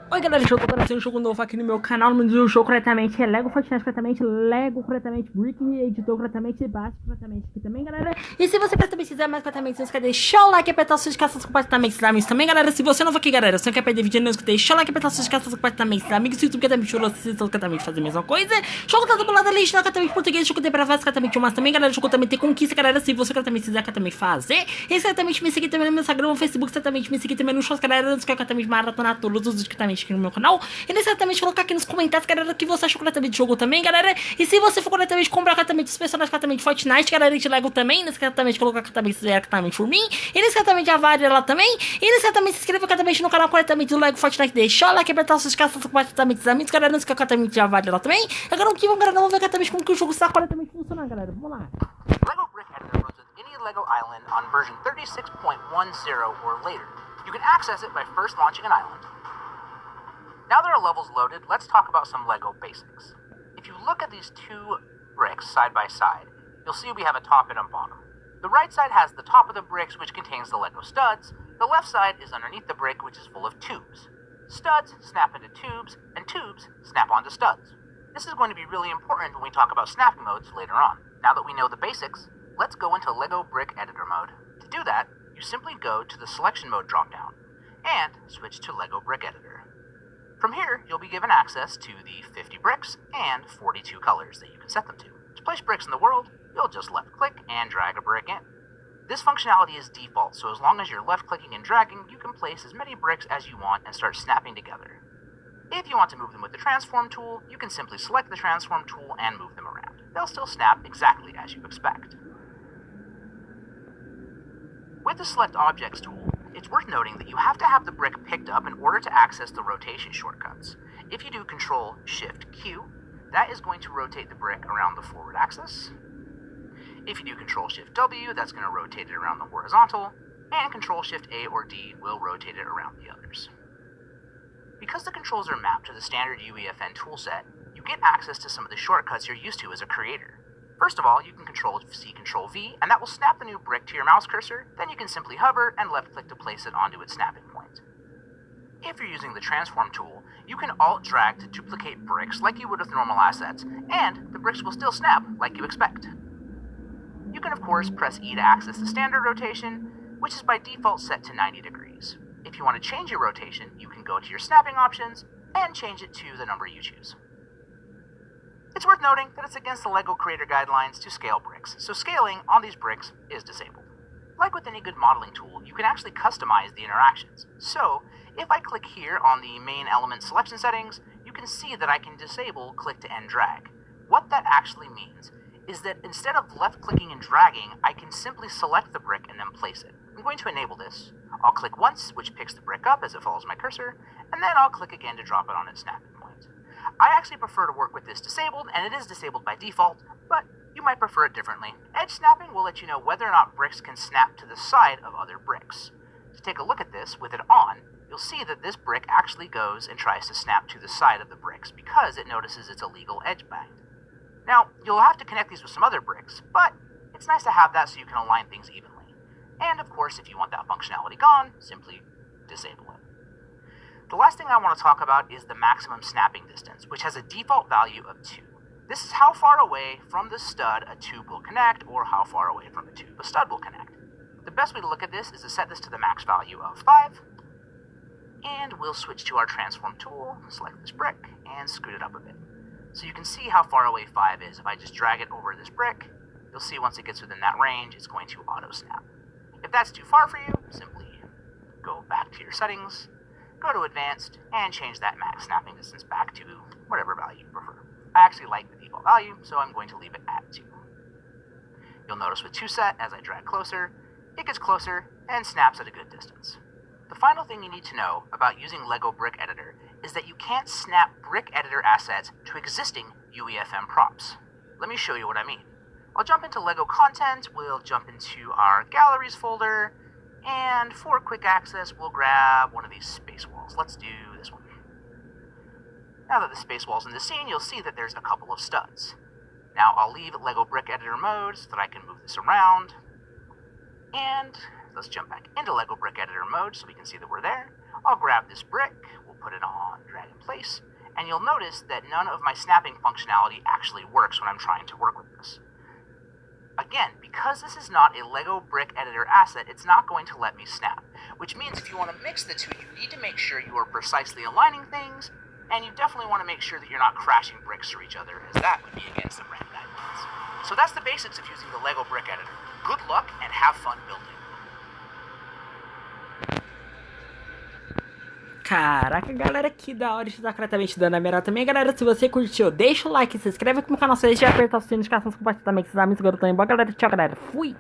Oi galera, eu tô trazendo um jogo novo aqui no meu canal. O nome do jogo corretamente é Lego Fortnite, corretamente Lego, corretamente Brick, editor, corretamente básico, corretamente aqui também, galera. E se você corretamente quiser mais corretamente, não quer deixar o like e apertar os notificações completamente dos amigos também, galera. Se você não for aqui, galera, você não quer perder vídeo, não escutei, deixa o like e apertar os notificações completamente dos amigos. Se o YouTube quer também churou, se você quer também fazer a mesma coisa. Jogo tá dublado ali, jogo também português, jogo tem pra vários, corretamente umas também, galera. Jogo também tem conquista, galera. Se você corretamente quiser também fazer, e certamente me seguir também no meu Instagram, no Facebook, certamente me seguir também no shows, galera. Não esquece também de maratonar todos os vídeos que também aqui no meu canal. E exatamente colocar aqui nos comentários, galera, o que você achou completamente de jogo também, galera. E se você for completamente comprar completamente os personagens completamente Fortnite, galera, de Lego também, exatamente colocar completamente por mim. E exatamente a Varia lá também. E exatamente se inscreva completamente no canal completamente do Lego Fortnite, deixa o like, apertar os caças completamente dos amigos, galera, não esqueça completamente a Varia lá também. Agora que vamos, galera, vamos ver completamente como que o jogo está completamente funcionando, galera. Vamos lá. Lego Brick Editor runs with any Lego island on version 36.10 or later. You can access it by first launching an island. Now that our level's loaded, let's talk about some LEGO basics. If you look at these two bricks side by side, you'll see we have a top and a bottom. The right side has the top of the bricks, which contains the LEGO studs. The left side is underneath the brick, which is full of tubes. Studs snap into tubes, and tubes snap onto studs. This is going to be really important when we talk about snapping modes later on. Now that we know the basics, let's go into LEGO Brick Editor mode. To do that, you simply go to the Selection Mode dropdown, and switch to LEGO Brick Editor. From here, you'll be given access to the 50 bricks and 42 colors that you can set them to. To place bricks in the world, you'll just left-click and drag a brick in. This functionality is default, so as long as you're left-clicking and dragging, you can place as many bricks as you want and start snapping together. If you want to move them with the Transform tool, you can simply select the Transform tool and move them around. They'll still snap exactly as you expect. With the Select Objects tool, it's worth noting that you have to have the brick picked up in order to access the rotation shortcuts. If you do Control-Shift-Q, that is going to rotate the brick around the forward axis. If you do Control-Shift-W, that's going to rotate it around the horizontal, and Control-Shift-A or D will rotate it around the others. Because the controls are mapped to the standard UEFN toolset, you get access to some of the shortcuts you're used to as a creator. First of all, you can Control-C, Control-V, and that will snap the new brick to your mouse cursor. Then you can simply hover and left-click to place it onto its snapping point. If you're using the Transform tool, you can Alt-drag to duplicate bricks like you would with normal assets, and the bricks will still snap like you expect. You can, of course, press E to access the standard rotation, which is by default set to 90 degrees. If you want to change your rotation, you can go to your snapping options and change it to the number you choose. It's worth noting that it's against the LEGO Creator Guidelines to scale bricks, so scaling on these bricks is disabled. Like with any good modeling tool, you can actually customize the interactions. So, if I click here on the main element selection settings, you can see that I can disable click to end drag. What that actually means is that instead of left-clicking and dragging, I can simply select the brick and then place it. I'm going to enable this. I'll click once, which picks the brick up as it follows my cursor, and then I'll click again to drop it on its snapping point. I actually prefer to work with this disabled, and it is disabled by default, but you might prefer it differently. Edge snapping will let you know whether or not bricks can snap to the side of other bricks. To take a look at this, with it on, you'll see that this brick actually goes and tries to snap to the side of the bricks because it notices its illegal edge bind. Now, you'll have to connect these with some other bricks, but it's nice to have that so you can align things evenly. And of course, if you want that functionality gone, simply disable it. The last thing I want to talk about is the maximum snapping distance, which has a default value of 2. This is how far away from the stud a tube will connect, or how far away from a tube a stud will connect. The best way to look at this is to set this to the max value of 5, and we'll switch to our Transform tool, select this brick, and scoot it up a bit. So you can see how far away 5 is. If I just drag it over this brick, you'll see once it gets within that range, it's going to auto-snap. If that's too far for you, simply go back to your settings, go to Advanced, and change that max snapping distance back to whatever value you prefer. I actually like the default value, so I'm going to leave it at 2. You'll notice with 2 set, as I drag closer, it gets closer and snaps at a good distance. The final thing you need to know about using LEGO Brick Editor is that you can't snap Brick Editor assets to existing UEFM props. Let me show you what I mean. I'll jump into LEGO Content, we'll jump into our Galleries folder, and for quick access, we'll grab one of these space walls. Let's do this one. Now that the space wall's in the scene, you'll see that there's a couple of studs. Now I'll leave LEGO Brick Editor mode so that I can move this around. And let's jump back into LEGO Brick Editor mode so we can see that we're there. I'll grab this brick, we'll put it on drag in place, and you'll notice that none of my snapping functionality actually works when I'm trying to work with this. Again, because this is not a Lego brick editor asset, it's not going to let me snap, which means if you want to mix the two, you need to make sure you are precisely aligning things, and you definitely want to make sure that you're not crashing bricks through each other, as that would be against the brand guidelines. So that's the basics of using the Lego brick editor. Good luck and have fun building. Caraca, galera, que da hora de estar completamente dando a melhor também. Galera, se você curtiu, deixa o like, se inscreve aqui no canal, se deixa de apertar o sininho de notificações, compartilha também com seus amigos, garotão e boa, galera. Tchau, galera. Fui!